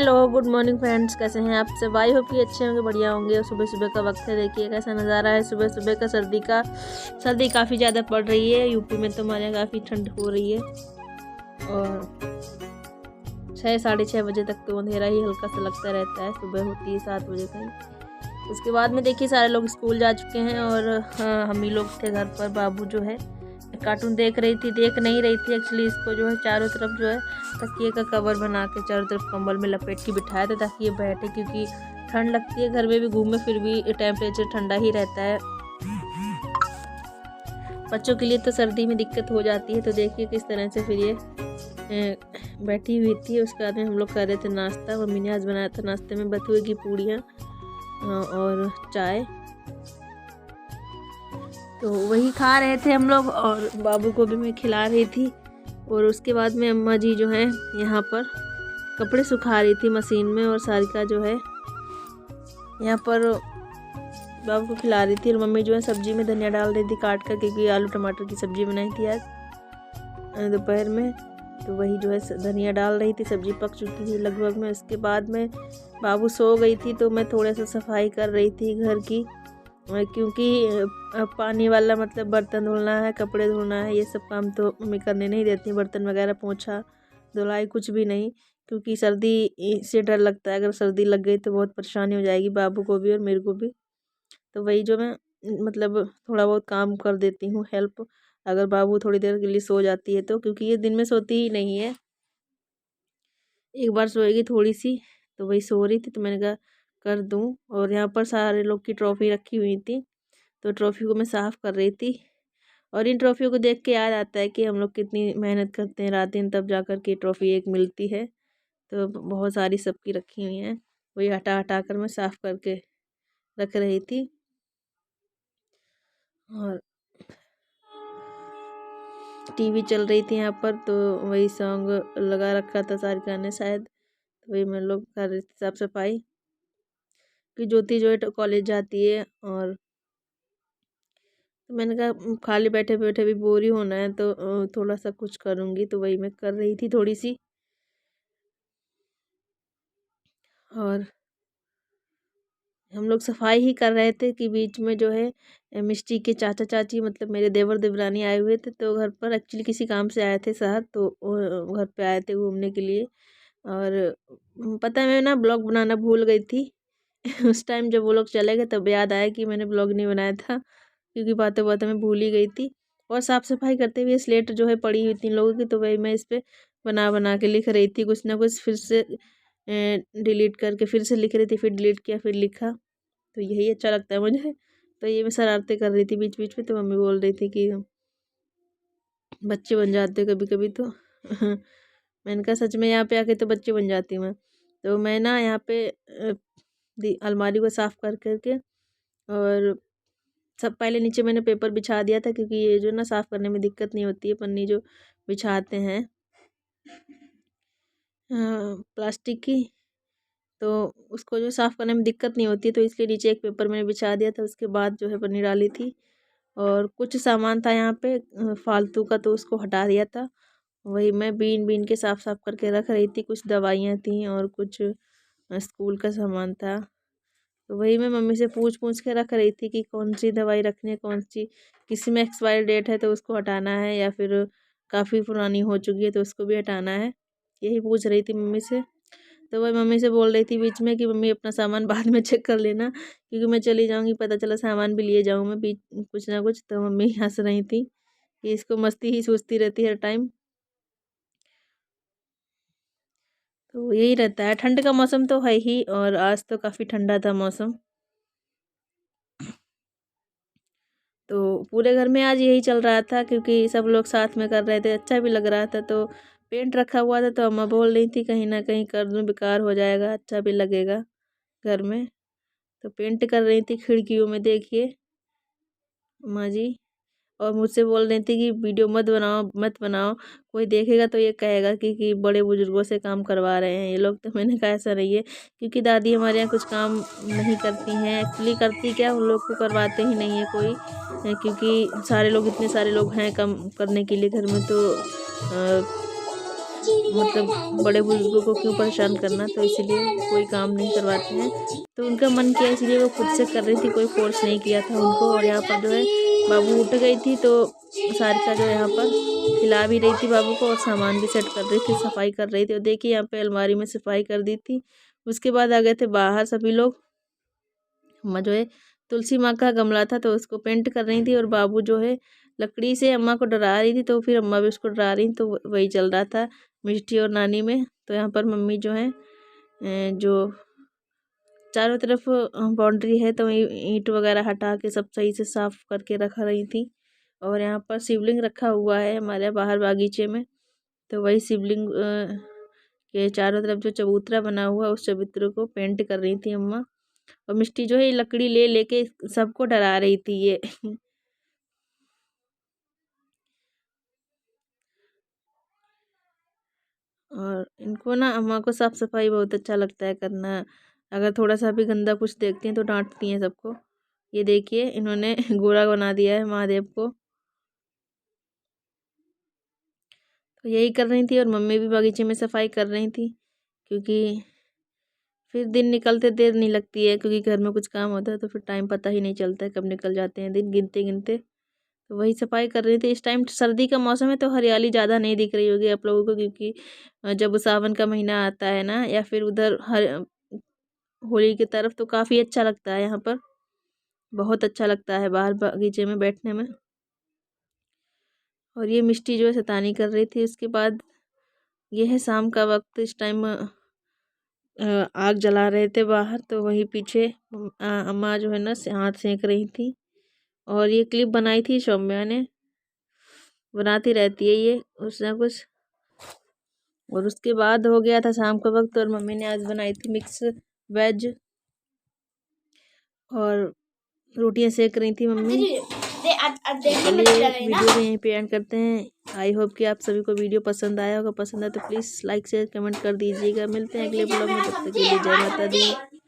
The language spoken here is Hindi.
हेलो गुड मॉर्निंग फ्रेंड्स, कैसे हैं आप सब। आई होप कि अच्छे होंगे, बढ़िया होंगे। और सुबह सुबह का वक्त है, देखिए कैसा नज़ारा है सुबह सुबह का। सर्दी काफ़ी ज़्यादा पड़ रही है यूपी में, तो हमारे यहाँ काफ़ी ठंड हो रही है। और 6 साढ़े 6 बजे तक तो अंधेरा ही हल्का सा लगता रहता है, सुबह होती है 7 बजे तक। उसके बाद में देखिए सारे लोग स्कूल जा चुके हैं और हम ही लोग थे घर पर। बाबू जो है कार्टून देख नहीं रही थी एक्चुअली। इसको जो है चारों तरफ जो है तकिए का कवर बना के चारों तरफ कंबल में लपेट के बिठाया था ताकि ये बैठे, क्योंकि ठंड लगती है। घर में भी घूमे फिर भी टेम्परेचर ठंडा ही रहता है। बच्चों के लिए तो सर्दी में दिक्कत हो जाती है। तो देखिए किस तरह से फिर ये बैठी हुई थी। उसके बाद में हम लोग कर रहे थे नाश्ता। मम्मी ने आज बनाया था नाश्ते में बथुए की पूड़ियाँ और चाय, तो वही खा रहे थे हम लोग। और बाबू को भी मैं खिला रही थी। और उसके बाद में अम्मा जी जो है यहाँ पर कपड़े सुखा रही थी मशीन में, और सारिका जो है यहाँ पर बाबू को खिला रही थी। और मम्मी जो है सब्जी में धनिया डाल रही थी काट कर, क्योंकि आलू टमाटर की सब्जी बनाई थी आज दोपहर में। तो वही जो है धनिया डाल रही थी, सब्जी पक चुकी थी लगभग में। उसके बाद में बाबू सो गई थी, तो मैं थोड़ा सा सफाई कर रही थी घर की, क्योंकि पानी वाला मतलब बर्तन धुलना है, कपड़े धोना है, ये सब काम तो मम्मी करने नहीं देती। बर्तन वगैरह पोंछा धुलाई कुछ भी नहीं, क्योंकि सर्दी से डर लगता है। अगर सर्दी लग गई तो बहुत परेशानी हो जाएगी बाबू को भी और मेरे को भी। तो वही जो मैं मतलब थोड़ा बहुत काम कर देती हूँ हेल्प, अगर बाबू थोड़ी देर के लिए सो जाती है तो, क्योंकि ये दिन में सोती ही नहीं है। एक बार सोएगी थोड़ी सी, तो वही सो रही थी, तो मैंने कहा कर दूँ। और यहाँ पर सारे लोग की ट्रॉफी रखी हुई थी, तो ट्रॉफी को मैं साफ़ कर रही थी। और इन ट्रॉफियों को देख के याद आता है कि हम लोग कितनी मेहनत करते हैं रात दिन, तब जा कर के ट्रॉफी एक मिलती है। तो बहुत सारी सबकी रखी हुई हैं, वही हटा हटा कर मैं साफ़ करके रख रही थी। और टीवी चल रही थी यहाँ पर, तो वही सॉन्ग लगा रखा था सारिका ने शायद, तो वही मैं लोग कर रही थी साफ सफाई। कि ज्योति जो है कॉलेज जाती है, और तो मैंने कहा खाली बैठे बैठे भी बोर ही होना है, तो थोड़ा सा कुछ करूँगी। तो वही मैं कर रही थी थोड़ी सी। और हम लोग सफाई ही कर रहे थे कि बीच में जो है मिष्टी के चाचा चाची मतलब मेरे देवर देवरानी आए हुए थे। तो घर पर एक्चुअली किसी काम से आए थे शहर, तो घर पे आए थे घूमने के लिए। और पता है मैं ना ब्लॉग बनाना भूल गई थी उस टाइम जब वो लोग चले गए तब याद आया कि मैंने ब्लॉग नहीं बनाया था, क्योंकि बातें बातें में भूल ही गई थी। और साफ़ सफाई करते हुए स्लेट जो है पड़ी हुई थी लोगों की, तो वही मैं इस पर बना बना के लिख रही थी कुछ ना कुछ। फिर से डिलीट करके फिर से लिख रही थी, फिर डिलीट किया, फिर लिखा। तो यही अच्छा लगता है मुझे। तो ये मैं शरारतें कर रही थी बीच बीच में, तो मम्मी बोल रही थी कि बच्चे बन जाते कभी कभी तो मैंने कहा सच में यहाँ पे आके तो बच्चे बन जाती हूँ मैं। तो मैं ना यहाँ पे अलमारी को साफ़ कर करके, और सब पहले नीचे मैंने पेपर बिछा दिया था, क्योंकि ये जो ना साफ़ करने में दिक्कत नहीं होती है, पन्नी जो बिछाते हैं प्लास्टिक की, तो उसको जो साफ़ करने में दिक्कत नहीं होती, तो इसलिए नीचे एक पेपर मैंने बिछा दिया था। उसके बाद जो है पन्नी डाली थी। और कुछ सामान था यहाँ पे फालतू का, तो उसको हटा दिया था। वही मैं बीन बीन के साफ़ साफ़ करके रख रही थी। कुछ दवाइयाँ थी और कुछ स्कूल का सामान था, तो वही मैं मम्मी से पूछ पूछ के रख रही थी कि कौन सी दवाई रखनी है, कौन सी किसी में एक्सपायर डेट है तो उसको हटाना है, या फिर काफ़ी पुरानी हो चुकी है तो उसको भी हटाना है। यही पूछ रही थी मम्मी से। तो वही मम्मी से बोल रही थी बीच में कि मम्मी अपना सामान बाद में चेक कर लेना, क्योंकि मैं चली जाऊँगी, पता चला सामान भी लिए जाऊँ मैं बीच कुछ ना कुछ। तो मम्मी हंस रही थी कि इसको मस्ती ही सूझती रहती है हर टाइम। तो यही रहता है, ठंड का मौसम तो है ही, और आज तो काफ़ी ठंडा था मौसम। तो पूरे घर में आज यही चल रहा था, क्योंकि सब लोग साथ में कर रहे थे, अच्छा भी लग रहा था। तो पेंट रखा हुआ था, तो अम्मा बोल रही थी कहीं ना कहीं कर दूँ, बेकार हो जाएगा, अच्छा भी लगेगा घर में। तो पेंट कर रही थी खिड़कियों में, देखिए अम्मा जी। और मुझसे बोल रही थी कि वीडियो मत बनाओ, कोई देखेगा तो ये कहेगा कि बड़े बुजुर्गों से काम करवा रहे हैं ये लोग। तो मैंने कहा ऐसा नहीं है, क्योंकि दादी हमारे यहाँ कुछ काम नहीं करती हैं एक्चुअली। करती क्या, उन लोग को करवाते ही नहीं है कोई, क्योंकि सारे लोग इतने सारे लोग हैं कम करने के लिए घर में। तो मतलब बड़े बुजुर्गों को क्यों परेशान करना, तो इसीलिए कोई काम नहीं करवाते हैं। तो उनका मन किया इसलिए वो खुद से कर रही थी, कोई फोर्स नहीं किया था उनको। और यहाँ पर जो है बाबू उठ गई थी, तो सारिका जो यहाँ पर खिला भी रही थी बाबू को और सामान भी सेट कर रही थी, सफाई कर रही थी। और देखिए यहाँ पे अलमारी में सफाई कर दी थी। उसके बाद आ गए थे बाहर सभी लोग। अम्मा जो है तुलसी माँ का गमला था तो उसको पेंट कर रही थी, और बाबू जो है लकड़ी से अम्मा को डरा रही थी, तो फिर अम्मा भी उसको डरा रही, तो वही चल रहा था मिष्टी और नानी में। तो यहाँ पर मम्मी जो है जो चारों तरफ बाउंड्री है तो ईंट वगैरह हटा के सब सही से साफ करके रख रही थी। और यहाँ पर शिवलिंग रखा हुआ है हमारे बाहर बागीचे में, तो वही शिवलिंग के चारों तरफ जो चबूतरा बना हुआ उस चबूतरे को पेंट कर रही थी अम्मा। और मिष्टी जो है लकड़ी ले लेके सबको डरा रही थी ये और इनको ना अम्मा को साफ सफाई बहुत अच्छा लगता है करना। अगर थोड़ा सा भी गंदा कुछ देखती हैं तो डांटती हैं सबको। ये देखिए इन्होंने गोरा बना दिया है महादेव को। तो यही कर रही थी और मम्मी भी बगीचे में सफाई कर रही थी, क्योंकि फिर दिन निकलते देर नहीं लगती है, क्योंकि घर में कुछ काम होता है तो फिर टाइम पता ही नहीं चलता है कब निकल जाते हैं दिन गिनते गिनते। तो वही सफाई कर रही थी। इस टाइम सर्दी का मौसम है तो हरियाली ज़्यादा नहीं दिख रही होगी आप लोगों को, क्योंकि जब सावन का महीना आता है ना या फिर उधर होली की तरफ तो काफ़ी अच्छा लगता है यहाँ पर, बहुत अच्छा लगता है बाहर बगीचे में बैठने में। और ये मिष्टी जो है शैतानी कर रही थी। उसके बाद ये है शाम का वक्त, इस टाइम आग जला रहे थे बाहर, तो वही पीछे अम्मा जो है ना हाथ सेक रही थी। और ये क्लिप बनाई थी सौम्या ने, बनाती रहती है ये कुछ ना कुछ। और उसके बाद हो गया था शाम का वक्त और मम्मी ने आज बनाई थी मिक्स वेज और रोटियां सेक रही थी मम्मी। चलिए वीडियो को यहीं पे एंड करते हैं। आई होप कि आप सभी को वीडियो पसंद आया होगा। पसंद आया तो प्लीज़ लाइक शेयर कमेंट कर दीजिएगा। मिलते हैं अगले ब्लॉग में, तब तक के लिए जय माता दी।